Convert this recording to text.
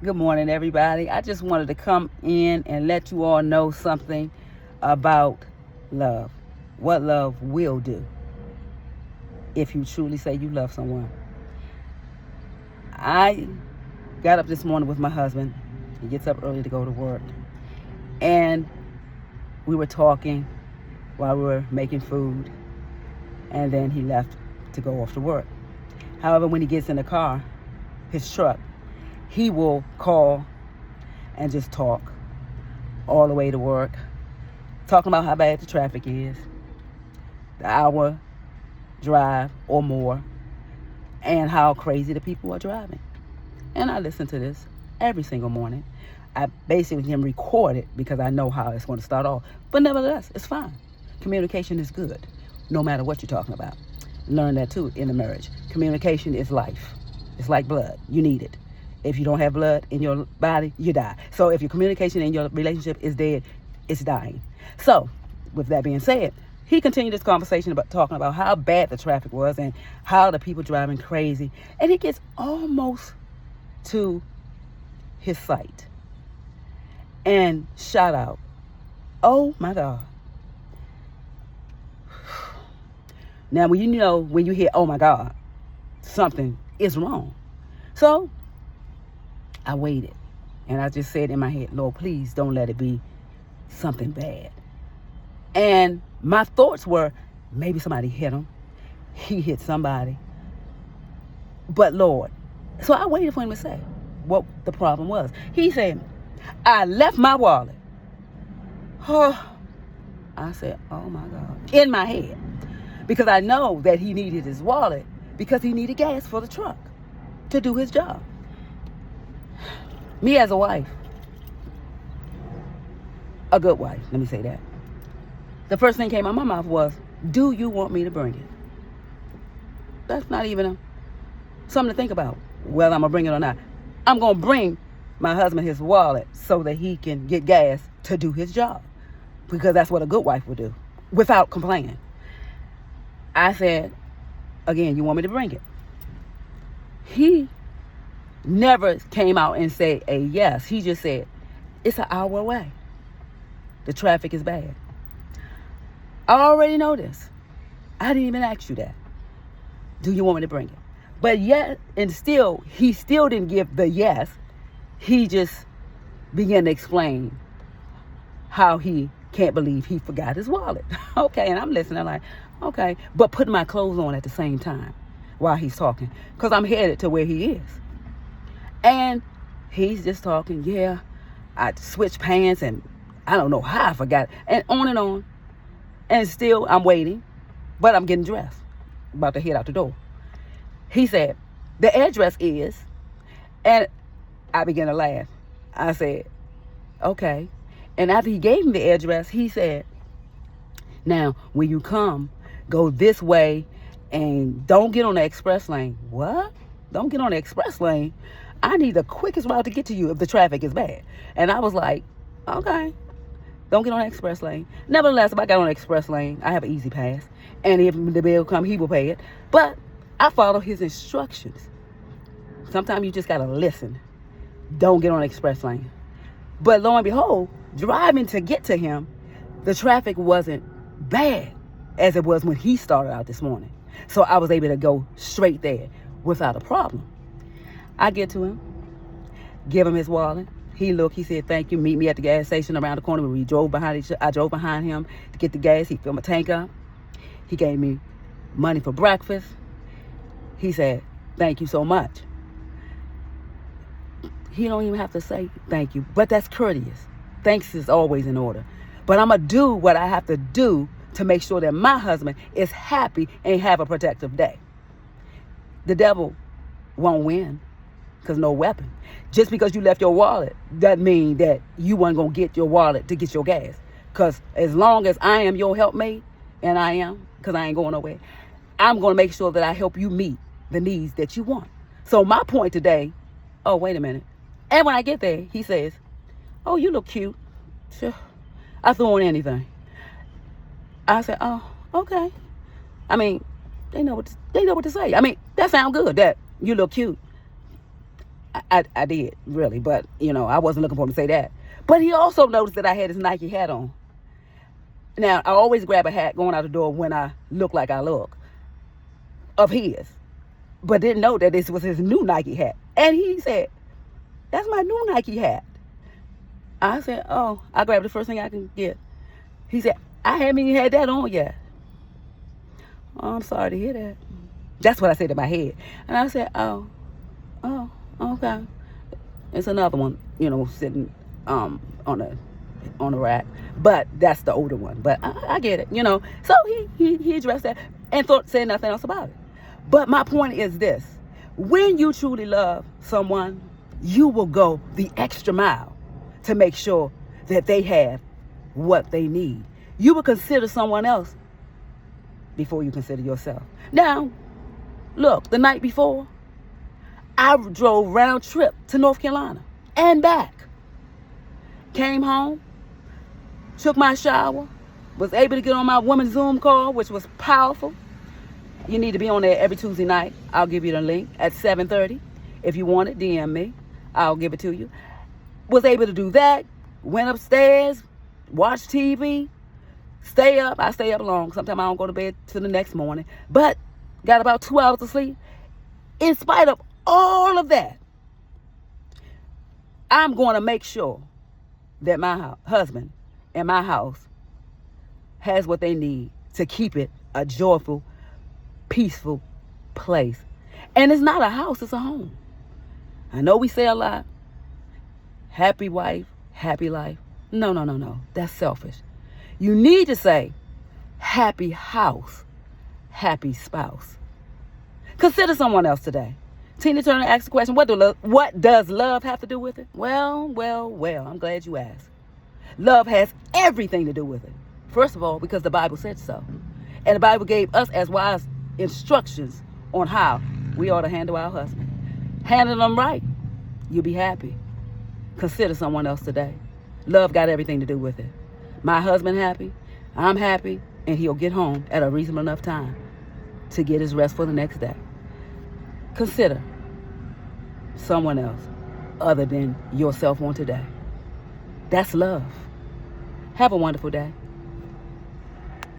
Good morning, everybody. I just wanted to come in and let you all know something about love. What love will do if you truly say you love someone. I got up this morning with my husband. He gets up early to go to work. And we were talking while we were making food. And then he left to go off to work. However, when he gets in the car, his truck, he will call and just talk all the way to work, talking about how bad the traffic is, the hour drive or more, and how crazy the people are driving. And I listen to this every single morning. I basically can record it because I know how it's going to start off. But nevertheless, it's fine. Communication is good, no matter what you're talking about. Learn that too in a marriage. Communication is life. It's like blood. You need it. If you don't have blood in your body, you die. So if your communication in your relationship is dead, it's dying. So with that being said, he continued this conversation about talking about how bad the traffic was and how the people driving crazy. And he gets almost to his site. And shout out, oh my God. Now, when you hear, oh my God, something is wrong. So I waited, and I just said in my head, Lord, please don't let it be something bad. And my thoughts were, maybe somebody hit him. He hit somebody. But Lord, so I waited for him to say what the problem was. He said, I left my wallet. Oh, I said, oh my God, in my head. Because I know that he needed his wallet because he needed gas for the truck to do his job. Me as a wife, a good wife, let me say that. The first thing came out of my mouth was, do you want me to bring it? That's not even something to think about, whether I'm going to bring it or not. I'm going to bring my husband his wallet so that he can get gas to do his job. Because that's what a good wife would do, without complaining. I said, again, you want me to bring it? He never came out and said a yes. He just said, it's an hour away. The traffic is bad. I already know this. I didn't even ask you that. Do you want me to bring it? But yet, and still, he still didn't give the yes. He just began to explain how he can't believe he forgot his wallet. Okay, and I'm listening like, okay, but putting my clothes on at the same time while he's talking, because I'm headed to where he is. And he's just talking, yeah, I switched pants and I don't know how I forgot. And on. And still I'm waiting, but I'm getting dressed, about to head out the door. He said, the address is, and I began to laugh. I said, okay. And after he gave me the address, he said, now, when you come, go this way and don't get on the express lane. What? Don't get on the express lane? I need the quickest route to get to you if the traffic is bad. And I was like, okay, don't get on the express lane. Nevertheless, if I got on the express lane, I have an easy pass. And if the bill come, he will pay it. But I follow his instructions. Sometimes you just got to listen. Don't get on the express lane. But lo and behold, driving to get to him, the traffic wasn't bad as it was when he started out this morning. So I was able to go straight there without a problem. I get to him, give him his wallet. He said, thank you, meet me at the gas station around the corner. We drove behind each other. I drove behind him to get the gas. He filled my tank up. He gave me money for breakfast. He said, thank you so much. He don't even have to say thank you, but that's courteous. Thanks is always in order. But I'm going to do what I have to do to make sure that my husband is happy and have a productive day. The devil won't win because no weapon. Just because you left your wallet doesn't mean that you weren't going to get your wallet to get your gas. Because as long as I am your helpmate, and I am, because I ain't going nowhere, I'm going to make sure that I help you meet the needs that you want. So my point today, oh, wait a minute. And when I get there, he says, oh, you look cute. Sure. I throw on anything. I said, oh, okay. I mean, they know what to say. I mean, that sounds good, that you look cute. I did, really. But, I wasn't looking for him to say that. But he also noticed that I had his Nike hat on. Now, I always grab a hat going out the door when I look like I look, of his. But didn't know that this was his new Nike hat. And he said, that's my new Nike hat. I said, oh, I grabbed the first thing I can get. He said, I haven't even had that on yet. Oh, I'm sorry to hear that. That's what I said in my head. And I said, oh, okay. It's another one, sitting on the rack. But that's the older one. But I get it, So he addressed that and said nothing else about it. But my point is this. When you truly love someone, you will go the extra mile to make sure that they have what they need. You will consider someone else before you consider yourself. Now, look, the night before, I drove round trip to North Carolina and back. Came home, took my shower, was able to get on my women's Zoom call, which was powerful. You need to be on there every Tuesday night. I'll give you the link at 7:30. If you want it, DM me. I'll give it to you. Was able to do that. Went upstairs, watched TV, stay up. I stay up long. Sometimes I don't go to bed till the next morning. But got about 2 hours of sleep. In spite of all of that, I'm going to make sure that my husband and my house has what they need to keep it a joyful, peaceful place. And it's not a house, it's a home. I know we say a lot, happy wife, happy life. No. That's selfish. You need to say happy house, happy spouse. Consider someone else today. Tina Turner asked the question, what does love have to do with it? Well, I'm glad you asked. Love has everything to do with it. First of all, because the Bible said so. And the Bible gave us as wise instructions on how we ought to handle our husband. Handle them right, you'll be happy. Consider someone else today. Love got everything to do with it. My husband happy, I'm happy, and he'll get home at a reasonable enough time to get his rest for the next day. Consider someone else other than yourself on today. That's love. Have a wonderful day.